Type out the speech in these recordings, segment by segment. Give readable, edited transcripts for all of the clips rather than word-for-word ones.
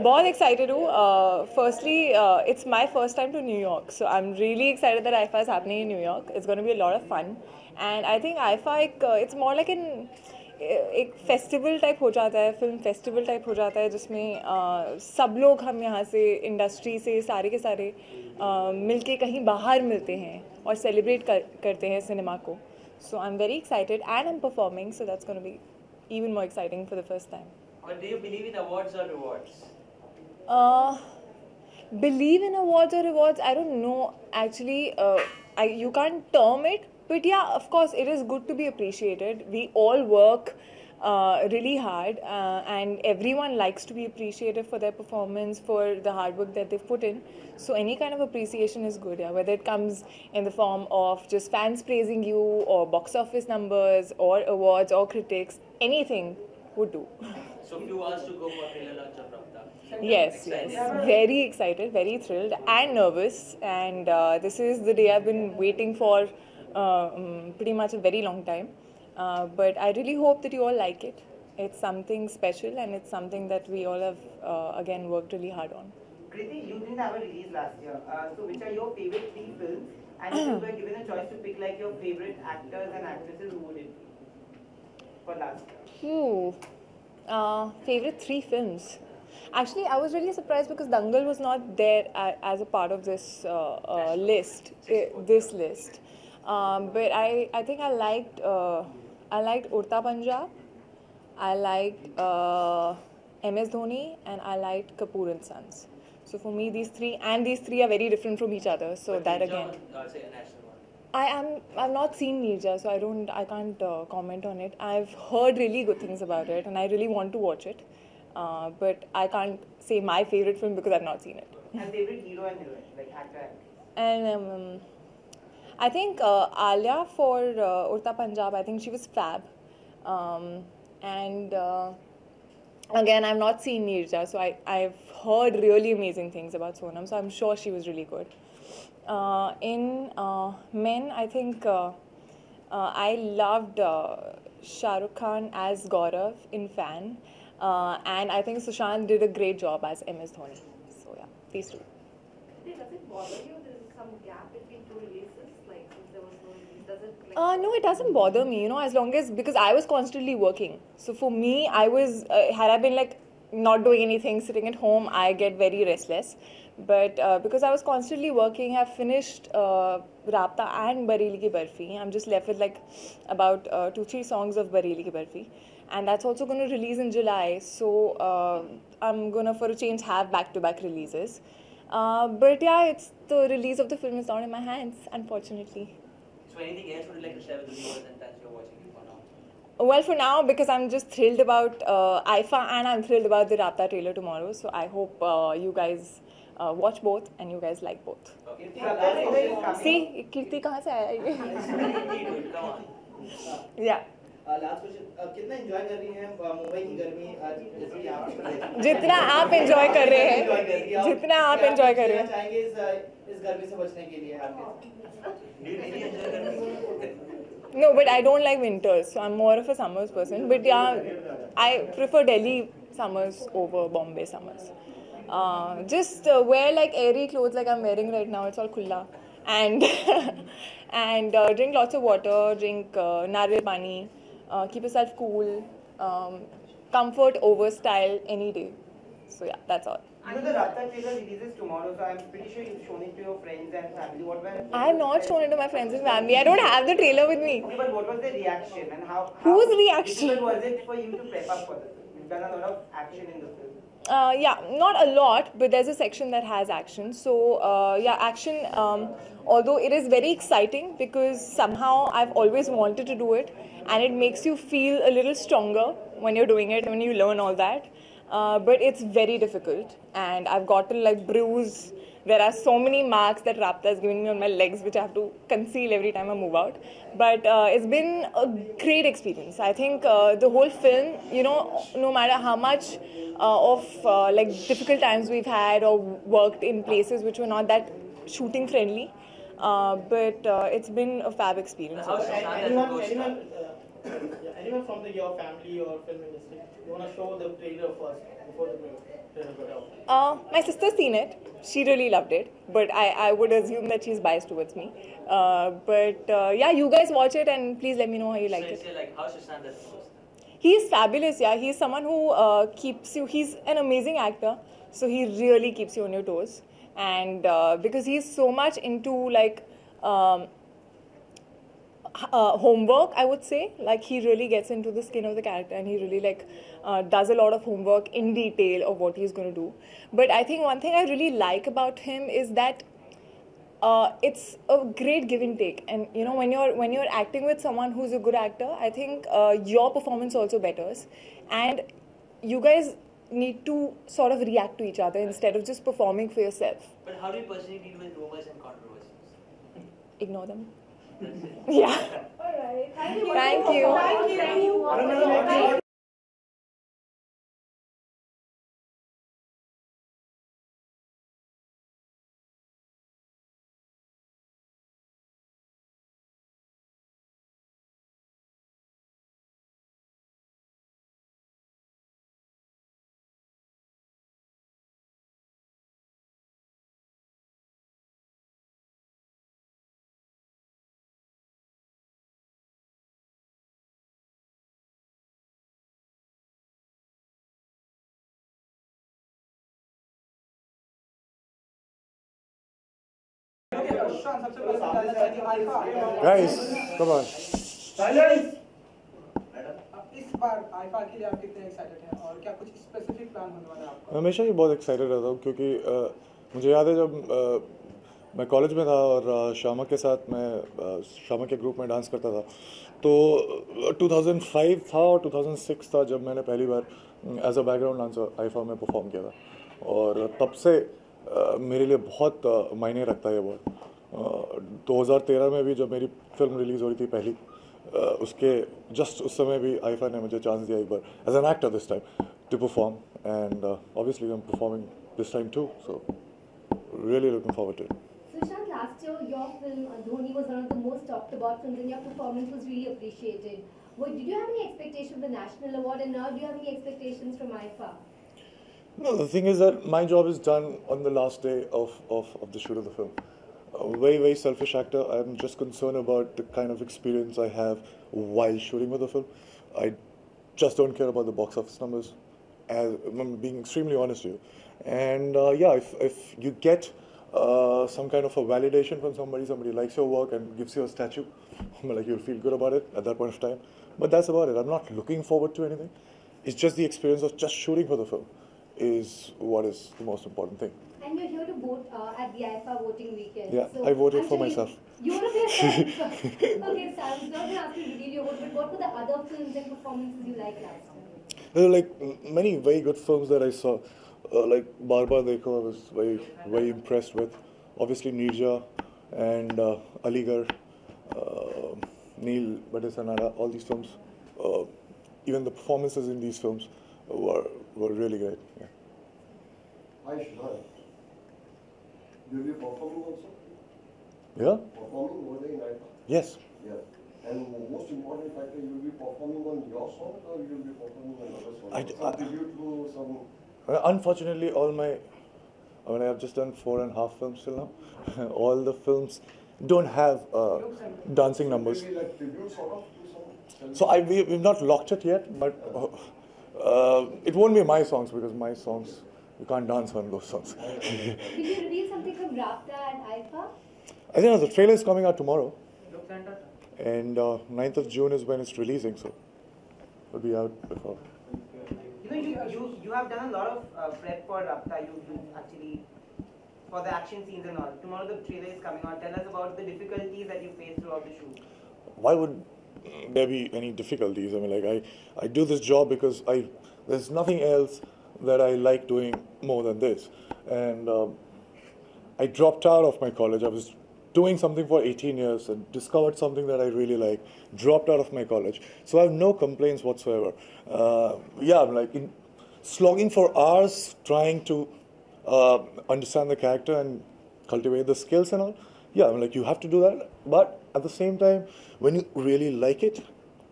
बहुत excited हूँ. Firstly, it's my first time to New York, so I'm really excited that IIFA is happening in New York. It's going to be a lot of fun, and I think IIFA it's more like एक festival type हो जाता है, film festival type हो जाता है, जिसमें सब लोग हम यहाँ से इंडस्ट्री से सारे के सारे मिलके कहीं बाहर मिलते हैं और सेलिब्रेट करते हैं सिनेमा को. So I'm very excited and I'm performing, so that's going to be even more exciting for the first time. But do you believe in awards or rewards? Believe in awards or rewards, I don't know actually. You can't term it, but yeah, of course it is good to be appreciated. We all work really hard, and everyone likes to be appreciated for their performance, for the hard work that they've put in. So any kind of appreciation is good, yeah, whether it comes in the form of just fans praising you or box office numbers or awards or critics, anything would do. So few hours to go for trailer launch of Rabta. Yes, very excited, very thrilled and nervous, and this is the day I've been waiting for pretty much a very long time. But I really hope that you all like it. It's something special and it's something that we all have again worked really hard on. Kirti, you didn't have a release last year. So which are your favorite 3 films? And if you were given a choice to pick like your favorite actors and actresses, who would it be for last year? Favorite 3 films. Actually, I was really surprised because Dangal was not there as a part of this list. But I think I liked Urta Punjab, I liked MS Dhoni, and I liked Kapoor and Sons. So for me, these three are very different from each other. So but that Mirza again. Say a national one. I've not seen Mirza, so I can't comment on it. I've heard really good things about it, and I really want to watch it. But I can't say my favorite film because I've not seen it. And favorite hero and heroine, like actor? And I think Alia for Urta Punjab, I think she was fab. And again, I've not seen Mirza, so I've heard really amazing things about Sonam, so I'm sure she was really good. In men, I think I loved Shah Rukh Khan as Gaurav in Fan, and I think Sushant did a great job as MS Dhoni. So yeah, these two. Does it bother you? There's some gap between 2 releases, like if there was no release. Does it like? No, it doesn't bother me, as long as, because I was constantly working. So for me, I was, had I been like not doing anything, sitting at home, I get very restless. But because I was constantly working, I've finished Rabta and Bareilly Ki Barfi. I'm just left with like about 2-3 songs of Bareilly Ki Barfi. And that's also going to release in July. So I'm going to, for a change, have back-to-back releases. But yeah, it's the release of the film is not in my hands, unfortunately. So anything else would you like to share with the viewers and fans you're watching it for now? Well, for now, because I'm just thrilled about IIFA and I'm thrilled about the Rabta trailer tomorrow. So I hope you guys watch both and you guys like both. Okay. See, Kirti kahan se aaya ye? Come on. Yeah. Last question कितना enjoy कर रही हैं मुंबई की गर्मी आज जैसे कि आप जितना आप एंजॉय कर रहे हैं जितना आप एंजॉय कर रहे हैं चाहेंगे इस गर्मी से बचने के लिए No, but I don't like winters, so I'm more of a summers person. But yeah, I prefer Delhi summers over Bombay summers. Just wear like airy clothes like I'm wearing right now. It's all khulla. And and drink lots of water, drink nariyal pani, keep yourself cool, comfort over style any day. So yeah, that's all. I know the Rabta trailer releases tomorrow, so I'm pretty sure you've shown it to your friends and family. What were? I have not shown it to my friends and family. I don't have the trailer with me. Okay, but what was the reaction and how Whose reaction? difficult was it for you to prep up for the film? You've done a lot of action in the film. Yeah, not a lot, but there's a section that has action. So yeah, action, although it is very exciting because somehow I've always wanted to do it and it makes you feel a little stronger when you're doing it, when you learn all that. But it's very difficult and I've gotten like bruise. There are so many marks that Rabta is giving me on my legs which I have to conceal every time I move out. But it's been a great experience. I think the whole film, no matter how much of like difficult times we've had or worked in places which were not that shooting friendly, but it's been a fab experience. Anyone from your family or film industry, you want to show the trailer first before the trailer? My sister's seen it. She really loved it, but I would assume that she's biased towards me. Yeah, you guys watch it and please let me know how you like So it. it's like, how Sushant that most? He's fabulous, yeah. He's someone who keeps you, he's an amazing actor, so he really keeps you on your toes. And because he's so much into like homework, I would say. Like he really gets into the skin of the character and he really like does a lot of homework in detail of what he's going to do. But I think one thing I really like about him is that it's a great give and take, and you know when you're acting with someone who's a good actor, I think your performance also betters, and you guys need to sort of react to each other instead of just performing for yourself. But how do you personally deal with rumors and controversies? Ignore them. That's it. Yeah. Alright, thank you. Thank you. Thank you. Guys, come on. इस बार IIFA के लिए आप कितने excited हैं और क्या कुछ specific plan होने वाला है आपका? मैं हमेशा ही बहुत एक्साइटेड रहता हूँ क्योंकि मुझे याद है जब मैं कॉलेज में था और श्यामा के साथ मैं श्यामा के ग्रुप में डांस करता था, तो 2005 था और 2006 था जब मैंने पहली बार as a background dancer IIFA में परफॉर्म किया था, और तब से मेरे लिए बहुत मायने रखता है ये बहुत। 2013 में भी जब मेरी फिल्म रिलीज़ हो रही थी पहली, उसके जस्ट उस समय भी आईफा ने मुझे चांस दिया एक बार as an actor this time to perform, and obviously I am performing this time too, so really looking forward to it. Sushant, last year your film Dhoni was one of the most talked about films and your performance was really appreciated. Did you have any expectation of the national award, and now do you have any expectations from IIFA? No, the thing is that my job is done on the last day of the shoot of the film. A very, very selfish actor. I'm just concerned about the kind of experience I have while shooting with the film. I just don't care about the box office numbers, as I'm being extremely honest with you. And yeah, if you get some kind of a validation from somebody likes your work and gives you a statue, like you'll feel good about it at that point of time. But that's about it. I'm not looking forward to anything. It's just the experience of just shooting for the film is what is the most important thing. And you're here to vote at the IIFA voting weekend. Yeah, so I voted I'm for sure myself. You voted for yourself. Okay, so I was not going to ask you to reveal your vote, but what were the other films and performances you liked last time? There are like many very good films that I saw. Like Bar Bar Dekho, I was very, very impressed with. Obviously Mirza and Aligarh, Neil Bhatt, all these films. Even the performances in these films were really great. Yeah. Hi Sushant. Will you be performing also? Yeah? Performing over there in IIFA? Yes. Yes. And most important factor, you will be performing on your songs or you will be performing on other songs? Some tribute to some... Unfortunately, I have just done 4.5 films till now. All the films don't have dancing numbers. Will it be like tribute sort of to some... So we've not locked it yet, but it won't be my songs because my songs, you can't dance on those songs. Will you reveal something from Rafta and IIFA? I think the trailer is coming out tomorrow. And 9th of June is when it's releasing, so it'll be out before. You have done a lot of prep for Rafta. You actually, for the action scenes and all. Tomorrow the trailer is coming out. Tell us about the difficulties that you faced throughout the shoot. Why would there be any difficulties? I mean, like I do this job because there's nothing else that I like doing more than this. And I dropped out of my college. I was doing something for 18 years and discovered something that I really like, dropped out of my college. So I have no complaints whatsoever. Yeah, I'm like slogging for hours trying to understand the character and cultivate the skills and all. Yeah, I'm like, you have to do that. But at the same time, when you really like it,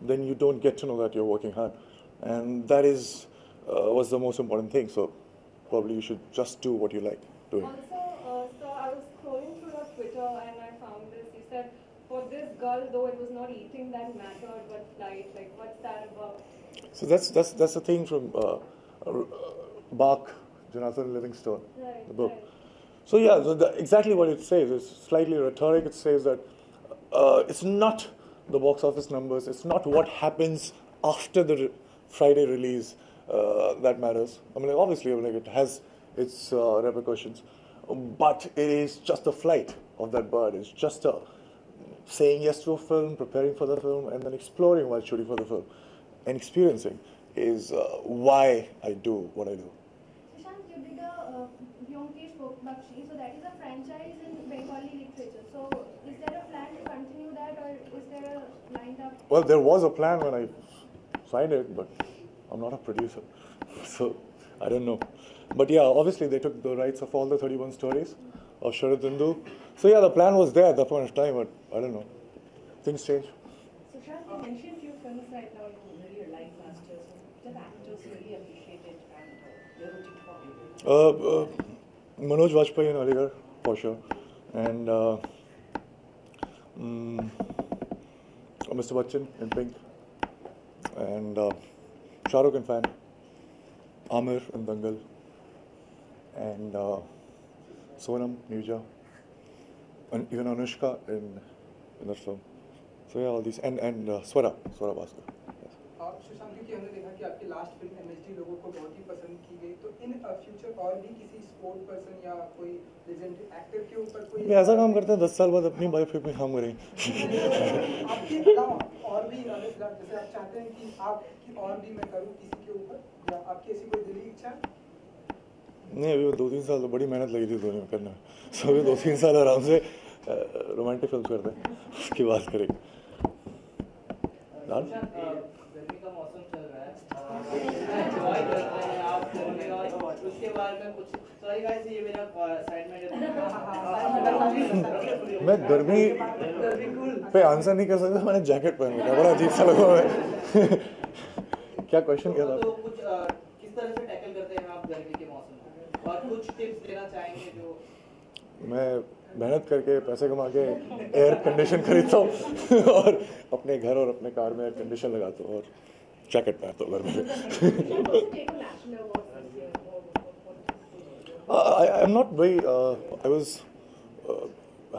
then you don't get to know that you're working hard. And that was the most important thing. So probably you should just do what you like doing. Also, so I was scrolling through your Twitter and I found this. You said, for this girl, though it was not eating that mattered, but flight. Like, what's that about? So that's the thing from Bach, Jonathan Livingstone, Right, the book. right. So yeah, so exactly what it says. It's slightly rhetoric. It says that it's not the box office numbers. It's not what happens after the Friday release that matters. I mean, obviously, it has its repercussions, but it is just the flight of that bird. It's just saying yes to a film, preparing for the film, and then exploring while shooting for the film, and experiencing is why I do what I do. Sushant, you did a Vyomkesh Bakshi, so that is a franchise in Bengali literature. So is there a plan to continue that, or is there a lined up? Well, there was a plan when I signed it, but I'm not a producer, so I don't know. But yeah, obviously they took the rights of all the 31 stories of Sharad Hindu. So yeah, the plan was there at that point of time, but I don't know. Things change. Sushant, you mentioned few films right now you really liked last year. So which actors you really appreciated and you're rooting for? Manoj Vajpayee in Aligarh, for sure. And Mr. Bachchan in Pink. And Shah Rukh in Fan. Amir in Dangal. And Sonam, Mirza. And even Anushka in that film. So yeah, all these. And Swara Bhaskar. Sushant, क्योंकि हमने देखा कि आपकी last film MSD लोगों को बहुत ही पसंद की गई, तो इन फ्यूचर और भी किसी स्पोर्ट पर्सन या कोई लेजेंडरी एक्टर के ऊपर कोई ऐसा काम करते हैं 10 साल बाद अपनी बायोपिक में काम करेंगे। आपके अलावा और भी जैसे आप चाहते हैं कि आपकी और भी मैं करूं किसी के ऊपर, या आपकी ऐसी कोई दिली इच्छा? नहीं, अभी 2-3 साल तो बड़ी मेहनत लगी थी दोनों में करने में, सो अभी 2-3 साल आराम से रोमांटिक फिल्म करते हैं, उसकी बात करेंगे। गर्मी का मौसम चल रहा है, एंजॉय कर रहे हैं आप गर्मी, और उसके बारे में कुछ सॉरी गाइस, ये मेरा साइड में मैं गर्मी पे आंसर नहीं कर सकता, मैंने जैकेट पहन रखा है, बड़ा अजीब सा लगा है। क्या क्वेश्चन क्या था? तो कुछ किस तरह से टैकल करते हैं आप गर्मी के मौसम को, और कुछ टिप्स देना चाहेंगे जो? मैं मेहनत करके पैसे कमा के एयर कंडीशन खरीदता हूँ और अपने घर और अपने कार में एयर कंडीशन लगाता हूँ और जैकेट पहनता हूँ घर में। I'm not very. I was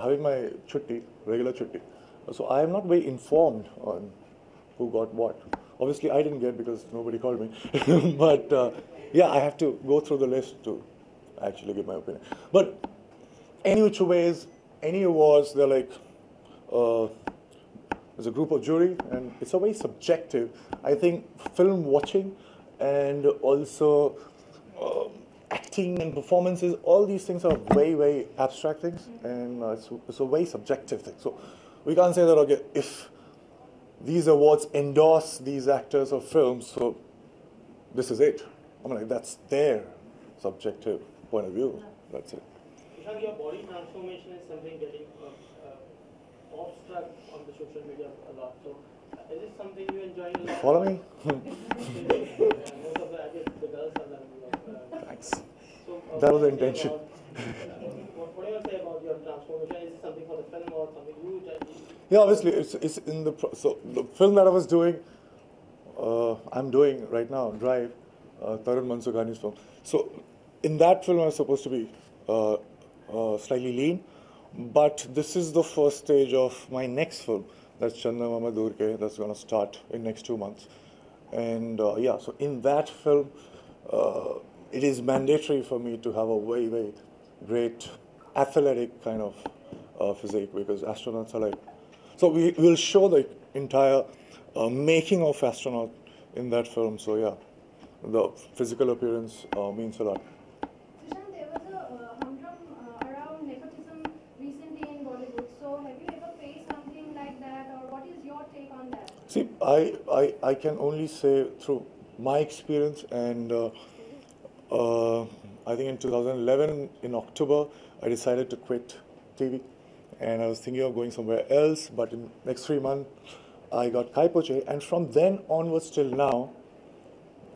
having my chutti, regular chutti, so I am not very informed on who got what. Obviously, I didn't get because nobody called me, but yeah, I have to go through the list to actually give my opinion. But any which ways, any awards, they're like, there's a group of jury, and it's a very subjective. I think film watching and also acting and performances, all these things are very, very abstract things, and it's a very subjective thing. So we can't say that, okay, if these awards endorse these actors or films, so this is it. I mean, like, that's their subjective point of view. That's it. Sushant, your body transformation is something getting off-struck on the social media a lot. So, is it something you enjoy a lot? Follow me? Most of the, I guess, the girls are like, Thanks. So, That was the intention. what do you say about your transformation? Is it something for the film or something huge? Yeah, obviously, it's in the so the film that I was doing, I'm doing right now, Drive, Tarun Mansukhani's film. So in that film, I was supposed to be slightly lean, but this is the first stage of my next film. That's Channa Mama Durke. That's going to start in next 2 months, and yeah. So in that film, it is mandatory for me to have a very, very great athletic kind of physique, because astronauts are like. So we will show the entire making of astronaut in that film. So yeah, the physical appearance means a lot. Sushant, there was a humdrum around nepotism recently in Bollywood. So have you ever faced something like that, or what is your take on that? See, I can only say through my experience, and I think in 2011 in October I decided to quit TV. And I was thinking of going somewhere else, but in the next 3 months, I got Kai Poche. And from then onwards till now,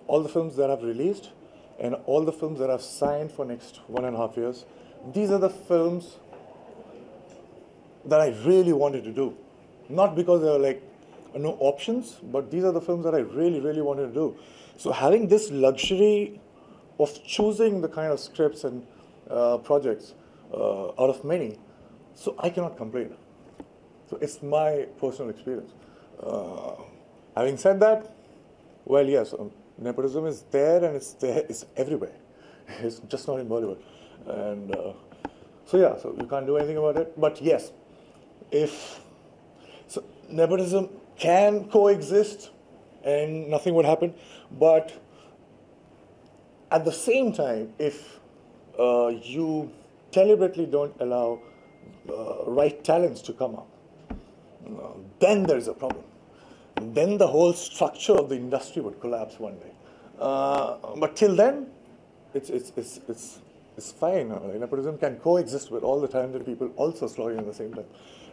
all the films that I've released and all the films that I've signed for next 1.5 years, these are the films that I really wanted to do. Not because there were like no options, but these are the films that I really, really wanted to do. So having this luxury of choosing the kind of scripts and projects out of many, so I cannot complain. So it's my personal experience. Having said that, well, yes, nepotism is there and it's everywhere. It's just not in Bollywood. And so you can't do anything about it. But yes, so nepotism can coexist and nothing would happen. But at the same time, if you deliberately don't allow right talents to come up, then there's a problem. Then the whole structure of the industry would collapse one day. But till then, it's fine. Nepotism can coexist with all the talented people also slowing at the same time.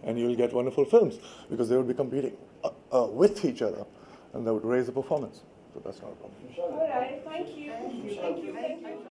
And you'll get wonderful films because they will be competing with each other and they would raise the performance. So that's not a problem. All right, thank you. Thank you.